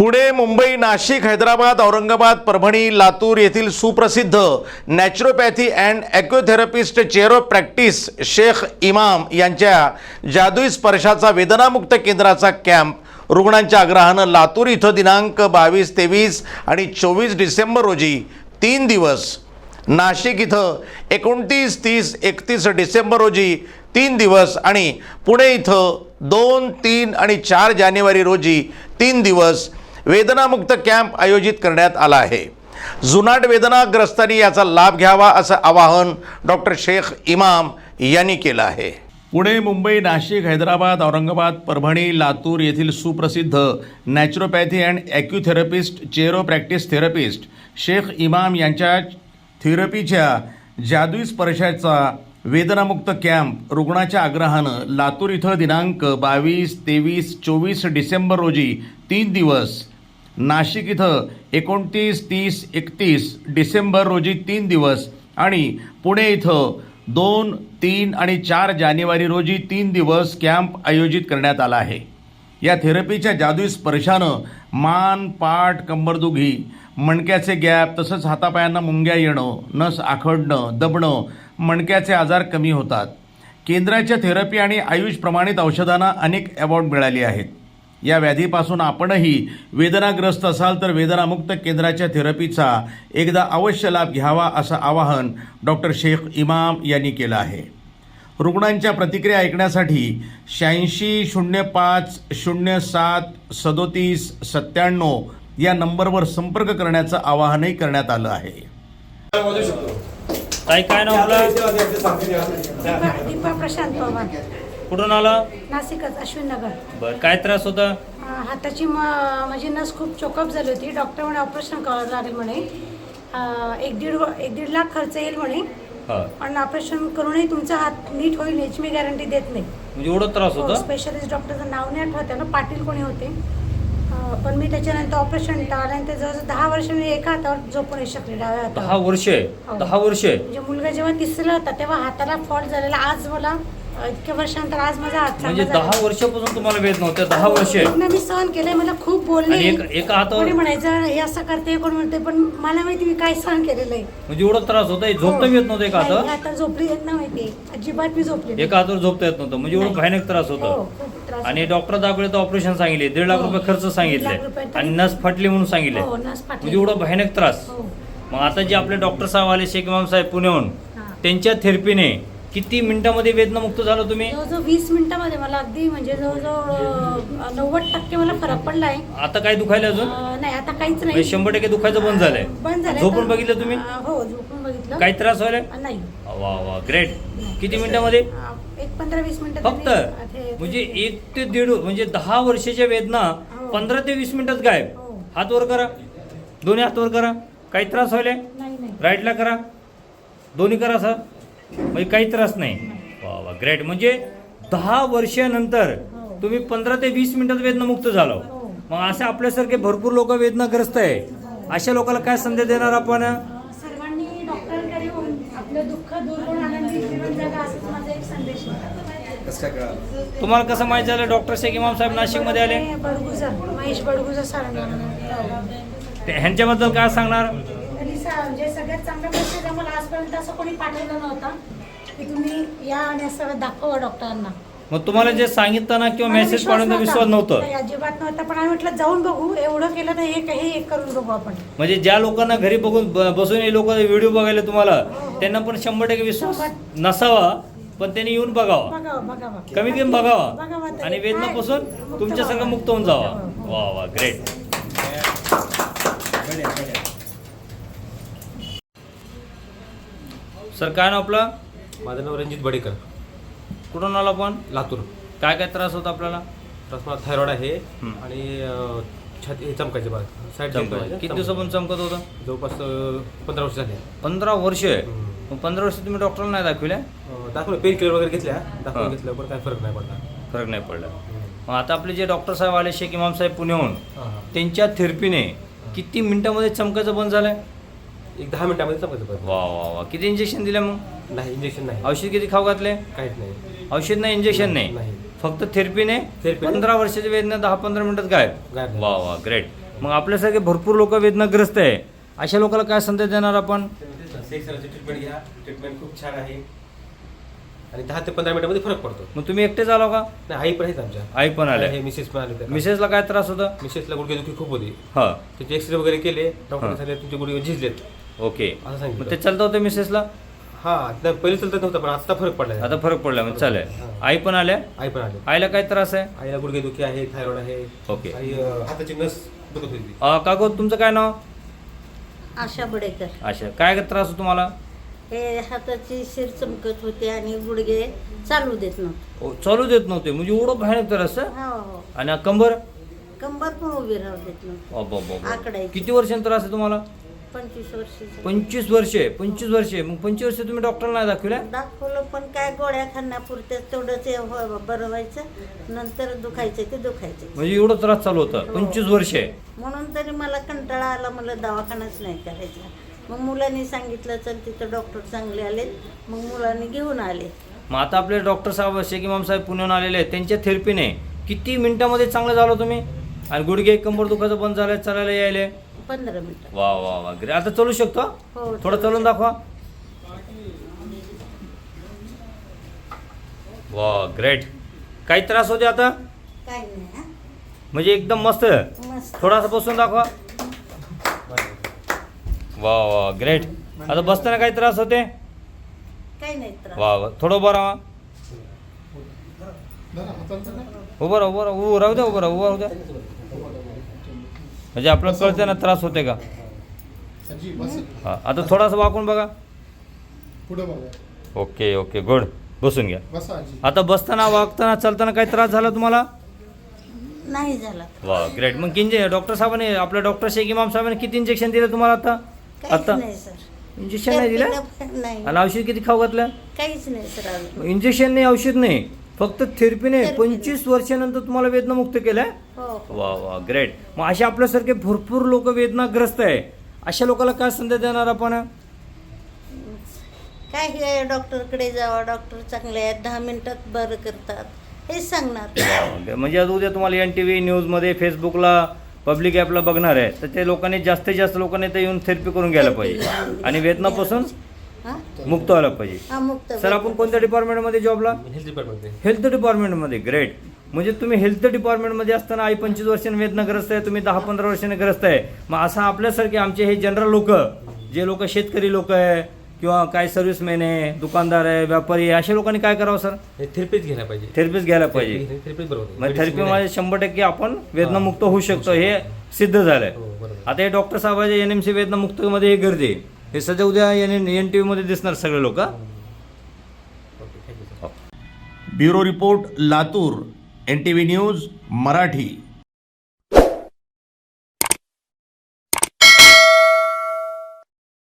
पुणे, मुंबई, नाशिक, हैदराबाद, औरंगाबाद, परभणी, लातूर येथील सुप्रसिद्ध naturopathy and acutherapist chair of practice Shaikh Imam यांच्या जादुई स्पर्शाचा वेदनामुक्त केंद्राचा कॅम्प रुग्णांच्या आग्रहानं लातूर इथं दिनांक 22, 23 आणि 24 डिसेंबर रोजी 3 दिवस, नाशिक इथं 29, 30, 31 डिसेंबर रोजी 3 दिवस आणि पुणे इथं 2, 3 आणि 4 जानेवारी रोजी 3 दिवस वेदनामुक्त कॅम्प आयोजित करण्यात आला आहे। जुनाट वेदनाग्रस्तांनी याचा लाभ घ्यावा असं आवाहन डॉक्टर शेख इमाम यांनी केलं आहे। पुणे, मुंबई, नाशिक, हैदराबाद, औरंगाबाद, परभणी, लातूर येथील सुप्रसिद्ध naturopathy and acutherapist chair of practice therapist Shaikh Imam यांच्या थेरपीच्या जादुई स्पर्शाचा वेदनामुक्त कॅम्प रुग्णाच्या आग्रहानं लातूर इथं दिनांक 22, 23, 24 डिसेंबर रोजी 3 दिवस, नाशिक इथं 29, 30, 31 डिसेंबर रोजी 3 दिवस आणि पुणे इथं 2, 3 आणि 4 जानेवारी रोजी 3 दिवस कॅम्प आयोजित करण्यात आला आहे। या थेरपीच्या जादुई स्पर्शानं मान, पाठ, कंबरदुखी, मणक्याचे गॅप तसंच हातापायांना मुंग्या येणं, नस आखडणं, दबणं, मणक्याचे आजार कमी होतात। केंद्राच्या थेरपी आणि आयुष प्रमाणित औषधांना अनेक अवॉर्ड मिळाले आहेत। या व्याधीपासून आपणही वेदनाग्रस्त असाल तर वेदनामुक्त केंद्राच्या थेरपीचा एकदा अवश्य लाभ घ्यावा असं आवाहन डॉक्टर शेख इमाम यांनी केलं आहे। रुग्णांच्या प्रतिक्रिया ऐकण्यासाठी 86 05 07 37 97 या नंबरवर संपर्क करण्याचं आवाहनही करण्यात आलं आहे। काय नाव आपलं? दीपा प्रशांत पवार, कुठून आला? नाशिकच, अश्विन नगर। बरं, काय त्रास होता? हाताची माझी नस खूप चोकअप झाली होती। डॉक्टर म्हणे ऑपरेशन करावं लागेल म्हणे, 1-1.5 लाख खर्च येईल म्हणे, पण ऑपरेशन करूनही तुमचा हात नीट होईल याची मी गॅरंटी देत नाही। म्हणजे एवढं त्रास होता? स्पेशलिस्ट डॉक्टरचं नाव नाही आठवत ना, पाटील कोणी होते, पण मी त्याच्यानंतर ऑपरेशन टाळल्यानंतर जवळजवळ 10 वर्ष मी एका हातावर झोपून शकले, डाव्या हातावर। 10 वर्ष? 10 वर्ष म्हणजे मुलगा जेव्हा 3रीला होता तेव्हा हाताला फॉल्ट झालेला, आज मला इतक्या वर्षांनंतर आज माझा हात म्हणजे 10 वर्षापासून तुम्हाला वेद नव्हते? 10 वर्ष मी सहन केलंय, मला खूप बोलले, एका हातावर कोणी म्हणायचं हे असं करते, कोण म्हणते, पण मला माहिती मी काय सहन केलेलं आहे। म्हणजे एवढा त्रास होता? झोपता येत नव्हतं एका हातावर? आता झोपली येत नव्हती, अजिबात मी झोपली एका हातावर झोपता येत नव्हतं, म्हणजे एवढं भयानक त्रास होता। आणि डॉक्टर दाखवले तर ऑपरेशन सांगितले, 1.5 लाख रुपये खर्च सांगितले आणि नस फाटली म्हणून सांगितले, म्हणजे एवढा भयानक त्रास। मग आता जे आपले डॉक्टर साहेब आले, शेख इमाम साहेब पुण्याहून, त्यांच्या थेरपीने किती मिनिटांमध्ये वेदनामुक्त झालं तुम्ही? जवळजवळ 20 मिनिटांमध्ये मला अगदी म्हणजे जवळजवळ 90% मला फरक पडलाय। आता काय दुखायला अजून? नाही, आता काहीच नाही, 100% दुखायचं बंद झालंय? बंद झालंय। झोपून बघितलं तुम्ही? हो, झोपून बघितलं। काही त्रास व्हायला नाही? वा वा, ग्रेट। किती मिनिटांमध्ये? 15-20 मिनिटं फक्त? म्हणजे 1 ते 1.5 म्हणजे 10 वर्षाच्या वेदना 15 ते 20 मिनिटात गायब। हात वर करा, दोन्ही हात वर करा, काही त्रास व्हायला? राईटला करा, दोन्ही करा असं, म्हणजे काही त्रास नाही। वा वा, ग्रेट। म्हणजे 10 वर्षानंतर तुम्ही 15 ते 20 मिनिटात वेदनामुक्त झालो। मग असे आपल्यासारखे भरपूर लोक वेदनाग्रस्त आहे, अशा लोकांना काय संदेश देणार आपण? सर्वांनी डॉक्टरांकडे येऊन आपलं दुःख दूर करून आनंदी जीवन जगा, असंच माझा एक संदेश आहे। तुम्हाला कसं माहिती झालं डॉक्टर शेख इमाम साहेब नाशिकमध्ये आले? बडगुजर, महेश बडगुजर सर, ह्यांच्याबद्दल काय सांगणार? म्हणजे सगळ्यात चांगला गोष्ट आहे, मला आजपर्यंत असं कोणी पाठवलं नव्हतं की तुम्ही या आणि असं दाखवा डॉक्टरांना। मग तुम्हाला जे सांगितलं ना किंवा मेसेज पाठवण्याचा विश्वास नव्हता? अजिबात नव्हता, पण आम्ही म्हटलं जाऊन बघू, एवढं केलं तर हे काही एक करून बघू आपण। म्हणजे ज्या लोकांना घरी बघून बसून हे लोक व्हिडिओ बघायला तुम्हाला, त्यांना पण 100% विश्वास नसावा, पण त्यांनी येऊन बघावा, कमीत कमी बघावा आणि वेदनापासून तुमच्यासारखं मुक्त होऊन जावा। वा वा, ग्रेट। सर, काय नाव आपलं? माझं नाव रणजित बडेकर, कुठून आला आपण? लातूर। काय काय त्रास होता आपल्याला? त्रास मला थायरॉइड आहे आणि छाती चमकायचे बाग साईड किती दिवसापासून चमकत होतं? जवळपास 15 वर्ष झाले। 15 वर्ष? मग 15 वर्ष तुम्ही डॉक्टरला नाही दाखविल्या? दाखवलं, पेन किलर वगैरे घेतल्या, दाखवून घेतलं, पण काय फरक नाही पडला। फरक नाही पडला? मग आता आपले जे डॉक्टर साहेब आले, शेख इमाम साहेब पुण्याहून, त्यांच्या थेरपीने किती मिनिटांमध्ये चमकायचं बंद झालंय? एक 10 मिनिटांमध्ये चमकायचं. वा वा वा, किती इंजेक्शन दिले मग? नाही, इंजेक्शन नाही. औषध किती खाऊ घातले? काहीच नाही. औषध नाही, इंजेक्शन नाही, फक्त थेरपीने 15 वर्षाची वेदना 10-15 मिनिटात गायब. वा वा, ग्रेट. मग आपल्यासारखे भरपूर लोक वेदनाग्रस्त आहे, अशा लोकांना काय संदेश देणार आपण? सेक्सरची ट्रीटमेंट घ्या, ट्रीटमेंट खूप छान आहे आणि 10 ते 15 मिनिटांमध्ये फरक पडतो. मग तुम्ही एकटेच आलो का? नाही, आई पण आहेत आमच्या. आई पण आल्या. हे मिसेस पण आले. मिसेसला काय त्रास होता? मिसेसला गुडघेदुखी खूप होती. हा, त्याचे एक्सरे वगैरे केले, डॉक्टर सांगितले तुमचे गुडघे झिजलेत ओके. असं मग सांगितलं. ते चालतं होतं मिसेसला? हा, पहिले चालत नव्हतं पण आता फरक पडला. आता फरक पडला म्हणजे चालेल. आई पण आल्या? आई पण आले. आईला काय त्रास आहे? आईला गुडघेदुखी आहे, थायरॉइड आहे. ओके. आणि हाताची नस दुखत होती. काकू तुमचं काय नाव? आशा बडेकर. अच्छा, काय त्रास होतो तुम्हाला? हे हाताची शिर चमकत होते आणि गुडघे चालू देत नव्हते. चालू देत नव्हते म्हणजे एवढं भयानक त्रास आहे? हो हो. आणि कंबर? कंबर पण उभी राहू देत नव्हते. अब्बा. आकडायची. किती वर्षांनी त्रास आहे तुम्हाला? 25 वर्षाचं. 25 वर्षे. 25 वर्षे. मग 25 वर्षे तुम्ही डॉक्टरला नाही दाखवल्या? दाखवलं पण काय गोळ्या खाण्यापुरत्या तेवढंच बरं व्हायचं, नंतर दुखायचं ते दुखायचं. म्हणजे एवढं त्रास चालू होता 25 वर्षे. म्हणून तरी मला कंटाळा आला, मला दवाखानाच नाही करायचा. मग मुलांनी सांगितलं चल तिथं डॉक्टर चांगले आले, मग मुलांनी घेऊन आले. मग आता आपले डॉक्टर साहेब शेख इमाम साहेब पुण्याहून आलेले आहेत, त्यांच्या थेरपीने किती मिनिटामध्ये चांगलं झालं तुम्ही? आणि गुडघे कंबर दुखायचं बंद झालं, चालायला यायले? 15 मिनिटं. वा वा वा ग्रेट. आता चालू शकतो? हो. थोडं चालून दाखवा. वा ग्रेट. काही त्रास होते आता? काय नाही हा? म्हणजे एकदम मस्त. मस्त. थोडासा बसून दाखवा. वा वा ग्रेट. आता बसताना काही त्रास होते? काही नाही त्रास. वा वा. थोडं उभं राहा. उभं राहा, उभं राहा, उभं राहू द्या, उभं राहा, उभं राहू द्या. म्हणजे आपल्याला कळते ना त्रास होते का? हा, आता थोडासा वाकून बघा. Okay okay good. बसून घ्या. आता बसताना वागताना चालताना काही त्रास झाला तुम्हाला? नाही झाला. वा ग्रेट. मग डॉक्टर साहेबांनी, आपल्या डॉक्टर शेख इमाम साहेबांनी किती इंजेक्शन दिलं तुम्हाला आता? काहीच नाही सर. इंजेक्शन नाही दिलं? नाही. आणि औषध किती खाऊ घातलं? काहीच नाही सर अजून. इंजेक्शन नाही, औषध नाही, फक्त थेरपीने थेरपीने. 25 वर्षानंतर तुम्हाला वेदनामुक्त केलंय? हो. वा वा ग्रेट. मग असे आपल्यासारखे भरपूर लोक वेदनाग्रस्त आहे, अशा लोकांना काय संदेश देणार आपण? काय हे डॉक्टरकडे जावा, डॉक्टर चांगले आहेत, 10 मिनिटात बरं करतात, हेच सांगणार. म्हणजे आज उद्या तुम्हाला NTV न्यूजमध्ये, फेसबुकला, पब्लिक ॲपला बघणार आहे, तर ते लोकांनी जास्तीत जास्त लोकांनी ते येऊन थेरपी करून घ्यायला पाहिजे आणि वेदनापासून हा? मुक्त व्हायला पाहिजे. हा, मुक्त. सर आपण कोणत्या डिपार्टमेंटमध्ये जॉबला? Health department. हेल्थ डिपार्टमेंटमध्ये. ग्रेट. म्हणजे तुम्ही हेल्थ डिपार्टमेंटमध्ये असताना आई 25 वर्षांनी वेदनाग्रस्त आहे, तुम्ही 10-15 वर्षांनी ग्रस्त आहे. मग असं आपल्यासारखे आमचे हे जनरल लोक, जे लोक शेतकरी लोक आहे किंवा काय सर्व्हिसमॅन आहे, दुकानदार आहे, व्यापारी आहे, अशा लोकांनी काय करावं सर? थेरपीच घ्यायला पाहिजे. थेरपीच घ्यायला पाहिजे. थेरपीच बरोबर. मग थेरपीमध्ये 100% आपण वेदनामुक्त होऊ शकतो, हे सिद्ध झालंय. हो, बरोबर. आता हे डॉक्टर साहेबांच्या NMC वेदनामुक्तमध्ये हे गर्दी, हे सध्या उद्या NTV मध्ये दिसणार सगळे लोक. Bureau report Latur, NTV news Marathi.